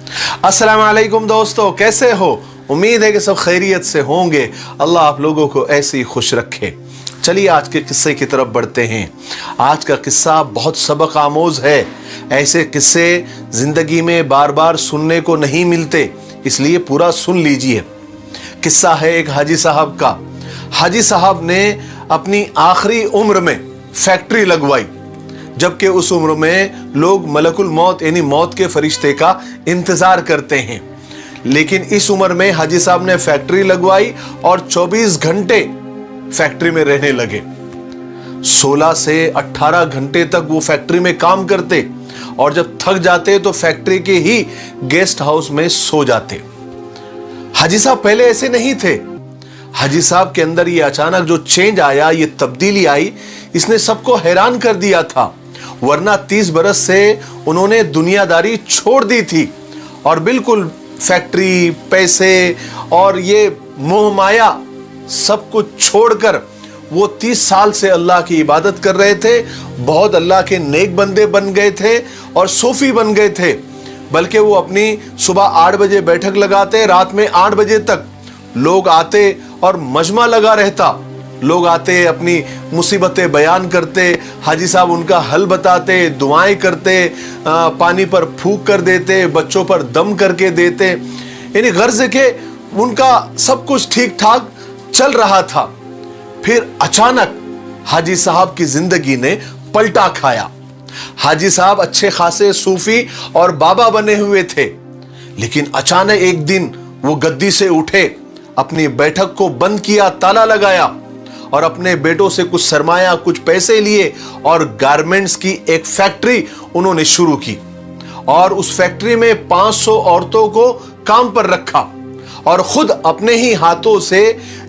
अस्सलाम वालेकुम दोस्तों, कैसे हो? उम्मीद है कि सब खैरियत से होंगे। अल्लाह आप लोगों को ऐसे ही खुश रखे। चलिए आज के किस्से की तरफ बढ़ते हैं। आज का किस्सा बहुत सबक आमोज है। ऐसे किस्से जिंदगी में बार बार सुनने को नहीं मिलते, इसलिए पूरा सुन लीजिए। किस्सा है एक हाजी साहब का। हाजी साहब ने अपनी आखिरी उम्र में फैक्ट्री लगवाई, जबकि उस उम्र में लोग मलकुल मौत यानी मौत के फरिश्ते का इंतजार करते हैं। लेकिन इस उम्र में हाजी साहब ने फैक्ट्री लगवाई और 24 घंटे फैक्ट्री में रहने लगे। 16 से 18 घंटे तक वो फैक्ट्री में काम करते और जब थक जाते तो फैक्ट्री के ही गेस्ट हाउस में सो जाते। हाजी साहब पहले ऐसे नहीं थे। हाजी साहब के अंदर ये अचानक जो चेंज आया, ये तब्दीली आई, इसने सबको हैरान कर दिया था। वरना 30 बरस से उन्होंने दुनियादारी छोड़ दी थी और बिल्कुल फैक्ट्री, पैसे और ये मोह माया सब कुछ छोड़कर वो 30 साल से अल्लाह की इबादत कर रहे थे। बहुत अल्लाह के नेक बंदे बन गए थे और सूफी बन गए थे। बल्कि वो अपनी सुबह 8 बजे बैठक लगाते, रात में 8 बजे तक लोग आते और मजमा लगा रहता। लोग आते, अपनी मुसीबतें बयान करते, हाजी साहब उनका हल बताते, दुआएं करते, पानी पर फूंक कर देते, बच्चों पर दम करके देते। यानी गर्ज के उनका सब कुछ ठीक ठाक चल रहा था। फिर अचानक हाजी साहब की जिंदगी ने पलटा खाया। हाजी साहब अच्छे खासे सूफी और बाबा बने हुए थे, लेकिन अचानक एक दिन वो गद्दी से उठे, अपनी बैठक को बंद किया, ताला लगाया और अपने बेटों से कुछ सरमाया, कुछ पैसे लिए और गारमेंट्स की एक फैक्ट्री उन्होंने शुरू की। और उस फैक्ट्री में 500 औरतों को काम पर रखा और खुद अपने ही हाथों से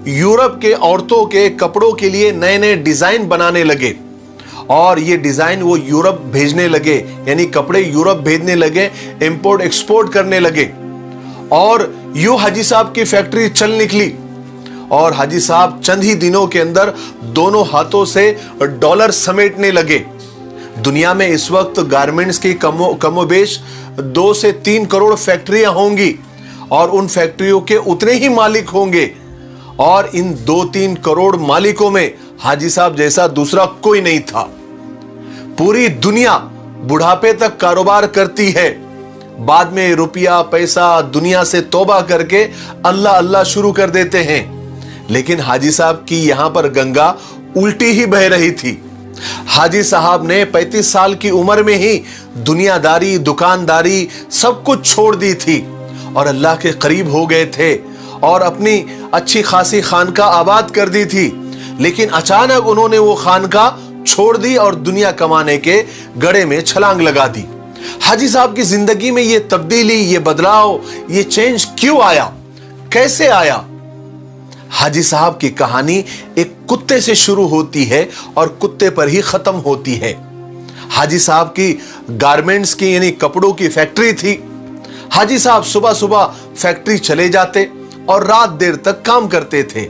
यूरोप के औरतों के कपड़ों के लिए नए नए डिजाइन बनाने लगे और ये डिजाइन वो यूरोप भेजने लगे, यानी कपड़े यूरोप भेजने लगे, इंपोर्ट एक्सपोर्ट करने लगे। और यूं हाजी साहब की फैक्ट्री चल निकली और हाजी साहब चंद ही दिनों के अंदर दोनों हाथों से डॉलर समेटने लगे। दुनिया में इस वक्त गारमेंट्स की कमोबेश 2 से 3 करोड़ फैक्ट्रियां होंगी और उन फैक्ट्रियों के उतने ही मालिक होंगे और इन 2-3 करोड़ मालिकों में हाजी साहब जैसा दूसरा कोई नहीं था। पूरी दुनिया बुढ़ापे तक कारोबार करती है, बाद में रुपया पैसा दुनिया से तौबा करके अल्लाह अल्लाह शुरू कर देते हैं। लेकिन हाजी साहब की यहां पर गंगा उल्टी ही बह रही थी। हाजी साहब ने 35 साल की उम्र में ही दुनियादारी, दुकानदारी सब कुछ छोड़ दी थी और अल्लाह के करीब हो गए थे और अपनी अच्छी खासी खानका आबाद कर दी थी। लेकिन अचानक उन्होंने वो खानका छोड़ दी और दुनिया कमाने के गड़े में छलांग लगा दी। हाजी साहब की जिंदगी में ये तब्दीली, ये बदलाव, ये चेंज क्यों आया, कैसे आया? हाजी साहब की कहानी एक कुत्ते से शुरू होती है और कुत्ते पर ही खत्म होती है। हाजी साहब की गारमेंट्स की यानी कपड़ों की फैक्ट्री थी। हाजी साहब सुबह सुबह फैक्ट्री चले जाते और रात देर तक काम करते थे।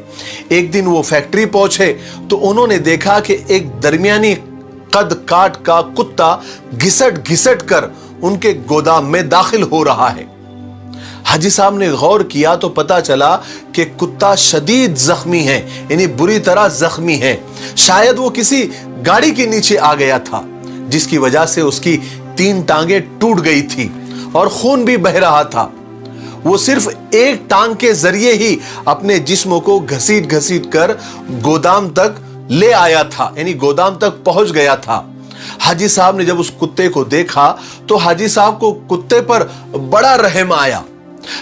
एक दिन वो फैक्ट्री पहुंचे तो उन्होंने देखा कि एक दरमियानी कद काट का कुत्ता घिसट घिसट कर उनके गोदाम में दाखिल हो रहा है। हाजी साहब ने गौर किया तो पता चला कि कुत्ता शदीद जख्मी है, यानी बुरी तरह जख्मी है। शायद वो किसी गाड़ी के नीचे आ गया था, जिसकी वजह से उसकी 3 टांगे टूट गई थी और खून भी बह रहा था। वो सिर्फ एक टांग के जरिए ही अपने जिस्म को घसीट घसीट कर गोदाम तक ले आया था, यानी गोदाम तक पहुंच गया था। हाजी साहब ने जब उस कुत्ते को देखा तो हाजी साहब को कुत्ते पर बड़ा रहम आया।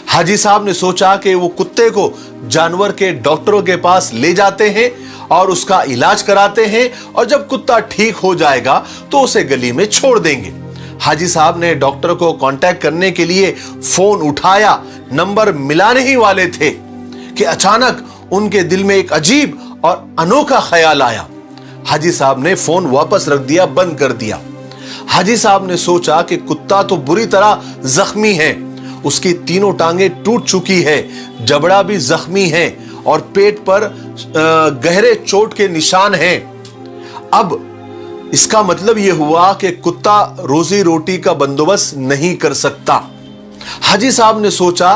हाजी साहब ने सोचा कि वो कुत्ते को जानवर के डॉक्टरों के पास ले जाते हैं और उसका इलाज कराते हैं और जब कुत्ता ठीक हो जाएगा तो उसे गली में छोड़ देंगे। हाजी साहब ने डॉक्टर को कांटेक्ट करने के लिए फोन उठाया, नंबर मिलाने ही वाले थे कि अचानक उनके दिल में एक अजीब और अनोखा ख्याल आया। हाजी साहब ने फोन वापस रख दिया, बंद कर दिया। हाजी साहब ने सोचा कि कुत्ता तो बुरी तरह जख्मी है, उसकी तीनों टांगे टूट चुकी है, जबड़ा भी जख्मी है और पेट पर गहरे चोट के निशान हैं। अब इसका मतलब यह हुआ कि कुत्ता रोजी रोटी का बंदोबस्त नहीं कर सकता। हाजी साहब ने सोचा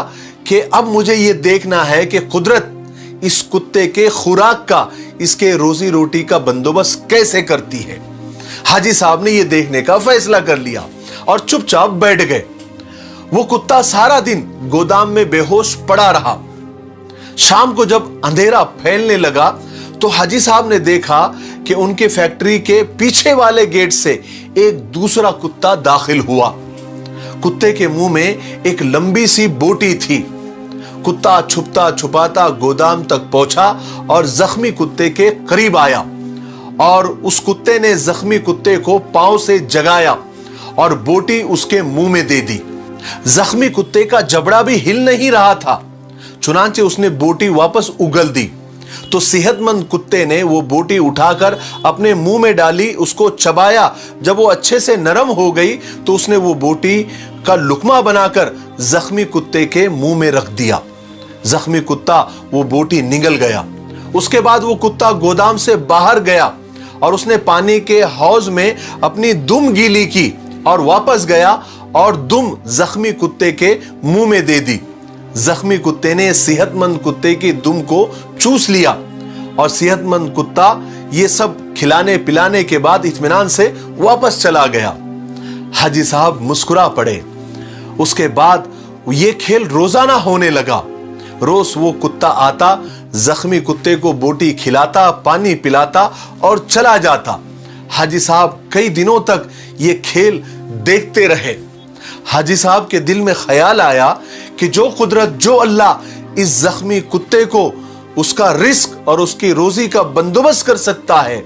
कि अब मुझे ये देखना है कि कुदरत इस कुत्ते के खुराक का, इसके रोजी रोटी का बंदोबस्त कैसे करती है। हाजी साहब ने ये देखने का फैसला कर लिया और चुपचाप बैठ गए। वो कुत्ता सारा दिन गोदाम में बेहोश पड़ा रहा। शाम को जब अंधेरा फैलने लगा तो हाजी साहब ने देखा कि उनके फैक्ट्री के पीछे वाले गेट से एक दूसरा कुत्ता दाखिल हुआ। कुत्ते के मुंह में एक लंबी सी बोटी थी। कुत्ता छुपता छुपाता गोदाम तक पहुंचा और जख्मी कुत्ते के करीब आया और उस कुत्ते ने जख्मी कुत्ते को पांव से जगाया और बोटी उसके मुंह में दे दी। जख्मी कुत्ते का जबड़ा भी हिल नहीं रहा था, चुनांचे उसने बोटी वापस उगल दी। तो सेहतमंद कुत्ते ने वो बोटी उठाकर अपने मुंह में डाली, उसको चबाया। जब वो अच्छे से नरम हो गई तो उसने वो बोटी का लुकमा बनाकर जख्मी कुत्ते के मुंह में रख दिया। जख्मी कुत्ता वो बोटी निगल गया। उसके बाद वो कुत्ता गोदाम से बाहर गया और उसने पानी के हौज में अपनी दुम गीली की और वापस गया और दुम जख्मी कुत्ते के मुंह में दे दी। जख्मी कुत्ते ने सेहतमंद कुत्ते की दुम को चूस लिया और सेहतमंद कुत्ता ये सब खिलाने पिलाने के बाद इत्मीनान से वापस चला गया। हाजी साहब मुस्कुरा पड़े। उसके बाद ये खेल रोजाना होने लगा। रोज वो कुत्ता आता, जख्मी कुत्ते को बोटी खिलाता, पानी पिलाता और चला जाता। हाजी साहब कई दिनों तक ये खेल देखते रहे। हाजी साहब के दिल में ख्याल आया कि जो कुदरत, जो अल्लाह इस जख्मी कुत्ते को उसका रिस्क और उसकी रोजी का बंदोबस्त कर सकता है,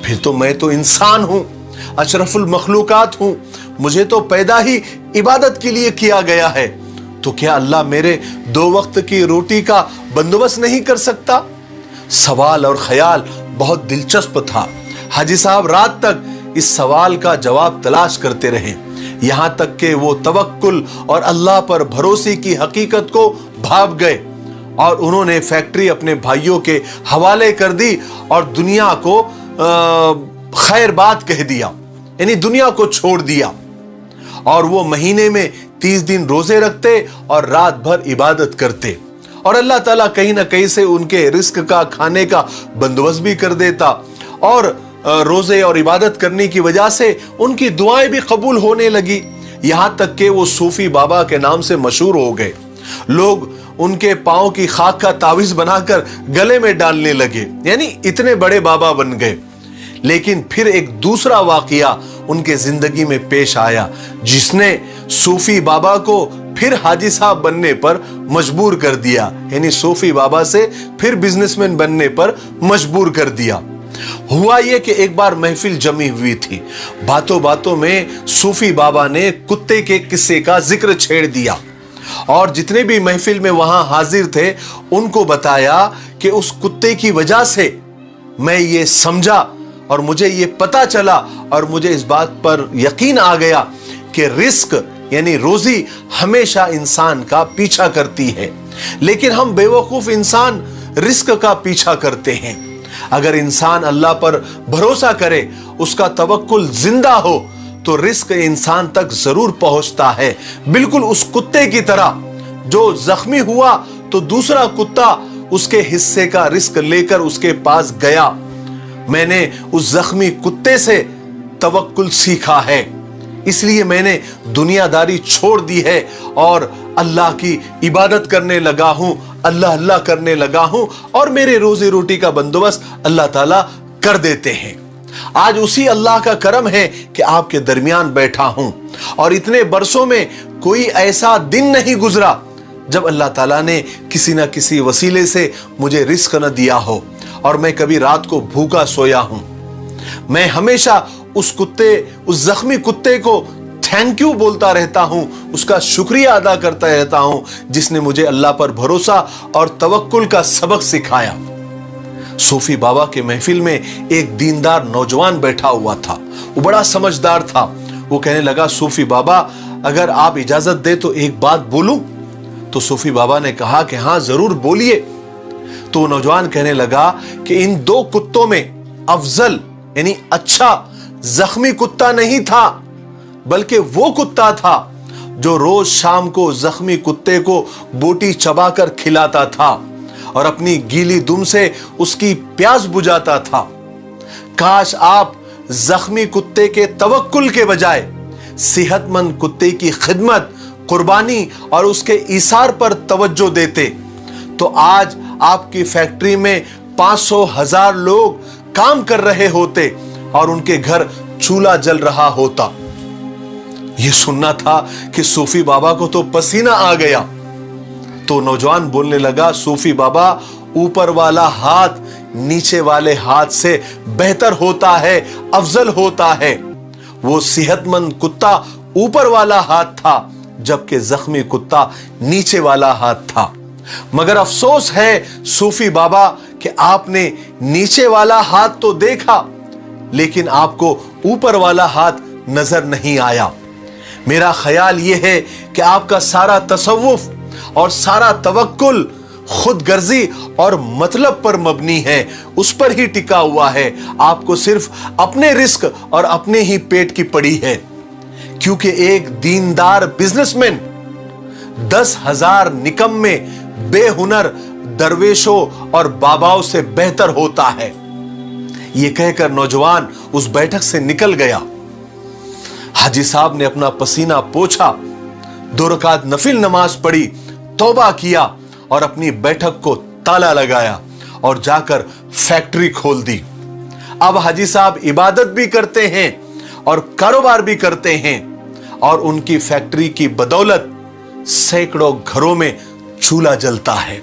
फिर तो मैं तो इंसान हूं, अशरफुल मखलूकात हूं, मुझे तो पैदा ही इबादत के लिए किया गया है। तो क्या अल्लाह मेरे 2 वक्त की रोटी का बंदोबस्त नहीं कर सकता? सवाल और ख्याल बहुत दिलचस्प था। हाजी साहब रात तक इस सवाल का जवाब तलाश करते रहे, यहां तक कि वो तवक्कुल और अल्लाह पर भरोसे की हकीकत को भाप गए और उन्होंने फैक्ट्री अपने भाइयों के हवाले कर दी और दुनिया को खैर बात कह दिया, यानी दुनिया को छोड़ दिया। और वो महीने में 30 दिन रोजे रखते और रात भर इबादत करते और अल्लाह ताला कहीं ना कहीं से उनके रिस्क का, खाने का बंदोबस्त भी कर देता और रोजे और इबादत करने की वजह से उनकी दुआएं भी कबूल होने लगी। यहां तक कि वो सूफी बाबा के नाम से मशहूर हो गए। लोग उनके पांव की खाक का तावीज बनाकर गले में डालने लगे, यानी इतने बड़े बाबा बन गए। लेकिन फिर एक दूसरा वाकया उनके जिंदगी में पेश आया जिसने सूफी बाबा को फिर हाजी साहब बनने पर मजबूर कर दिया, यानी सूफी बाबा से फिर बिजनेसमैन बनने पर मजबूर कर दिया। हुआ यह कि एक बार महफिल जमी हुई थी। बातों बातों में सूफी बाबा ने कुत्ते के किस्से का जिक्र छेड़ दिया और जितने भी महफिल में वहां हाजिर थे उनको बताया कि उस कुत्ते की वजह से मैं ये समझा और मुझे ये पता चला और मुझे इस बात पर यकीन आ गया कि रिस्क यानी रोजी हमेशा इंसान का पीछा करती है, लेकिन हम बेवकूफ इंसान रिस्क का पीछा करते हैं। अगर इंसान अल्लाह पर भरोसा करे, उसका तवक्कुल जिंदा हो, तो रिस्क इंसान तक जरूर पहुंचता है। बिल्कुल उस कुत्ते की तरह जो जख्मी हुआ तो दूसरा कुत्ता उसके हिस्से का रिस्क लेकर उसके पास गया। मैंने उस जख्मी कुत्ते से तवक्कुल सीखा है, इसलिए मैंने दुनियादारी छोड़ दी है और अल्लाह की इबादत करने लगा हूं, अल्लाह अल्लाह करने लगा हूं और मेरे रोजी रोटी का बंदोबस्त अल्लाह ताला कर देते हैं। आज उसी अल्लाह का करम है कि आपके दरमियान बैठा हूं और इतने बरसों में कोई ऐसा दिन नहीं गुजरा जब अल्लाह ताला ने किसी ना किसी वसीले से मुझे रिस्क न दिया हो और मैं कभी रात को भूखा सोया हूं। मैं हमेशा उस जख्मी कुत्ते को थैंक यू बोलता रहता हूं, उसका शुक्रिया अदा करता रहता हूं जिसने मुझे अल्लाह पर भरोसा और तवक्कुल का सबक सिखाया। सूफी बाबा के महफिल में एक दीनदार नौजवान बैठा हुआ था। वो बड़ा समझदार था। वो कहने लगा, सूफी बाबा अगर आप इजाजत दे तो एक बात बोलूं? तो सूफी बाबा ने कहा कि हाँ जरूर बोलिए। तो नौजवान कहने लगा कि इन 2 कुत्तों में अफजल यानी अच्छा जख्मी कुत्ता नहीं था, बल्कि वो कुत्ता था जो रोज शाम को जख्मी कुत्ते को बोटी चबाकर खिलाता था और अपनी गीली दुम से उसकी प्यास बुझाता था। काश आप जख्मी कुत्ते के तवक्कुल के बजाय सेहतमंद कुत्ते की खिदमत, कुर्बानी और उसके ईसार पर तवज्जो देते, तो आज आपकी फैक्ट्री में 500,000 लोग काम कर रहे होते और उनके घर चूल्हा जल रहा होता। यह सुनना था कि सूफी बाबा को तो पसीना आ गया। तो नौजवान बोलने लगा, सूफी बाबा, ऊपर वाला हाथ नीचे वाले हाथ से बेहतर होता है, अफजल होता है। वो सेहतमंद कुत्ता ऊपर वाला हाथ था, जबकि जख्मी कुत्ता नीचे वाला हाथ था। मगर अफसोस है सूफी बाबा कि आपने नीचे वाला हाथ तो देखा, लेकिन आपको ऊपर वाला हाथ नजर नहीं आया। मेरा ख्याल यह है कि आपका सारा तसव्वुफ और सारा तवक्कुल खुद गर्जी और मतलब पर मबनी है, उस पर ही टिका हुआ है। आपको सिर्फ अपने रिस्क और अपने ही पेट की पड़ी है, क्योंकि एक दीनदार बिजनेसमैन 10,000 निकम्मे बेहुनर दरवेशों और बाबाओं से बेहतर होता है। यह कहकर नौजवान उस बैठक से निकल गया। हाजी साहब ने अपना पसीना पोंछा, 2 रकात नफिल नमाज पढ़ी, तौबा किया और अपनी बैठक को ताला लगाया और जाकर फैक्ट्री खोल दी। अब हाजी साहब इबादत भी करते हैं और कारोबार भी करते हैं और उनकी फैक्ट्री की बदौलत सैकड़ों घरों में चूल्हा जलता है।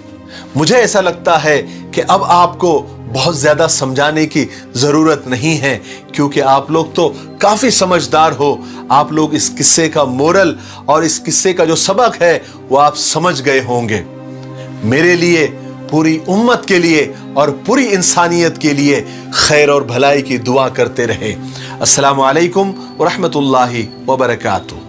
मुझे ऐसा लगता है कि अब आपको बहुत ज्यादा समझाने की जरूरत नहीं है, क्योंकि आप लोग तो काफी समझदार हो। आप लोग इस किस्से का मोरल और इस किस्से का जो सबक है वो आप समझ गए होंगे। मेरे लिए, पूरी उम्मत के लिए और पूरी इंसानियत के लिए खैर और भलाई की दुआ करते रहे। अस्सलामु अलैकुम व रहमतुल्लाहि व बरकातुहू।